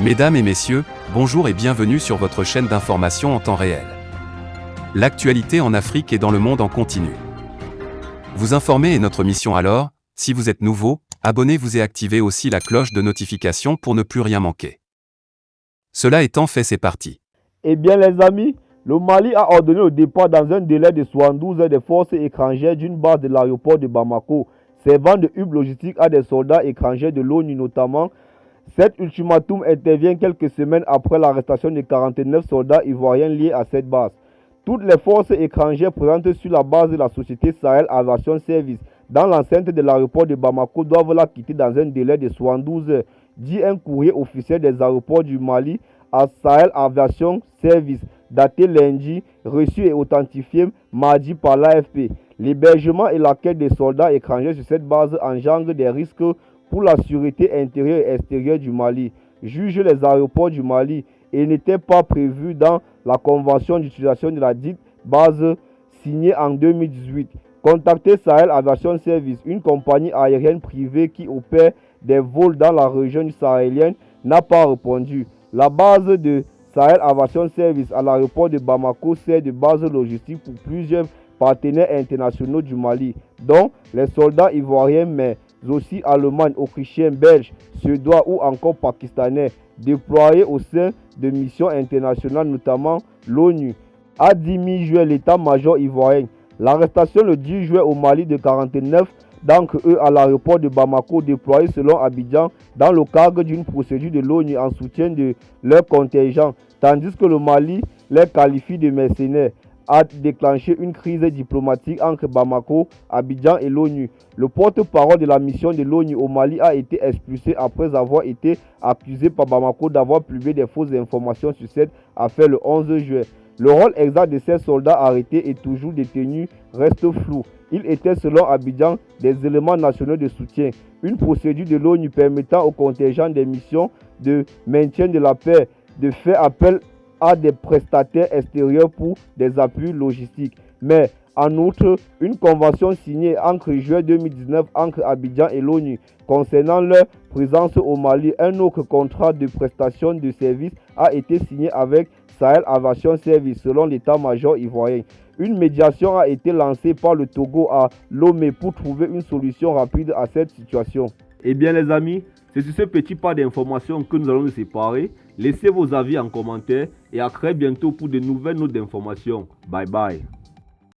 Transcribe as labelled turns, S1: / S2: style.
S1: Mesdames et messieurs, bonjour et bienvenue sur votre chaîne d'information en temps réel. L'actualité en Afrique et dans le monde en continu. Vous informer est notre mission alors, si vous êtes nouveau, abonnez-vous et activez aussi la cloche de notification pour ne plus rien manquer. Cela étant fait, c'est parti.
S2: Eh bien les amis, le Mali a ordonné le départ dans un délai de 72 heures des forces étrangères d'une base de l'aéroport de Bamako, servant de hub logistique à des soldats étrangers de l'ONU notamment. Cet ultimatum intervient quelques semaines après l'arrestation de 49 soldats ivoiriens liés à cette base. Toutes les forces étrangères présentes sur la base de la société Sahel Aviation Service dans l'enceinte de l'aéroport de Bamako doivent la quitter dans un délai de 72 heures, dit un courrier officiel des aéroports du Mali à Sahel Aviation Service, daté lundi, reçu et authentifié mardi par l'AFP. L'hébergement et l'accueil des soldats étrangers sur cette base engendre des risques pour la sûreté intérieure et extérieure du Mali, juge les aéroports du Mali, et n'était pas prévu dans la convention d'utilisation de la dite base signée en 2018. Contacté Sahel Aviation Service, une compagnie aérienne privée qui opère des vols dans la région sahélienne, n'a pas répondu. La base de Sahel Aviation Service à l'aéroport de Bamako sert de base logistique pour plusieurs partenaires internationaux du Mali, dont les soldats ivoiriens, mais aussi allemands, autrichiens, belges, suédois ou encore pakistanais, déployés au sein de missions internationales, notamment l'ONU. A dit mi-juillet l'état-major ivoirien. L'arrestation le 10 juillet au Mali de 49 d'entre eux à l'aéroport de Bamako, déployés selon Abidjan dans le cadre d'une procédure de l'ONU en soutien de leur contingent, tandis que le Mali les qualifie de mercenaires, a déclenché une crise diplomatique entre Bamako, Abidjan et l'ONU. Le porte-parole de la mission de l'ONU au Mali a été expulsé après avoir été accusé par Bamako d'avoir publié des fausses informations sur cette affaire le 11 juillet. Le rôle exact de ces soldats arrêtés et toujours détenus reste flou. Ils étaient selon Abidjan des éléments nationaux de soutien. Une procédure de l'ONU permettant au contingent des missions de maintien de la paix de faire appel à des prestataires extérieurs pour des appuis logistiques. Mais en outre, une convention signée entre juillet 2019 entre Abidjan et l'ONU concernant leur présence au Mali, un autre contrat de prestation de services a été signé avec Sahel Aviation Service selon l'état-major ivoirien. Une médiation a été lancée par le Togo à Lomé pour trouver une solution rapide à cette situation.
S3: Eh bien les amis, c'est sur ce petit pas d'informations que nous allons nous séparer. Laissez vos avis en commentaire et à très bientôt pour de nouvelles notes d'informations. Bye bye.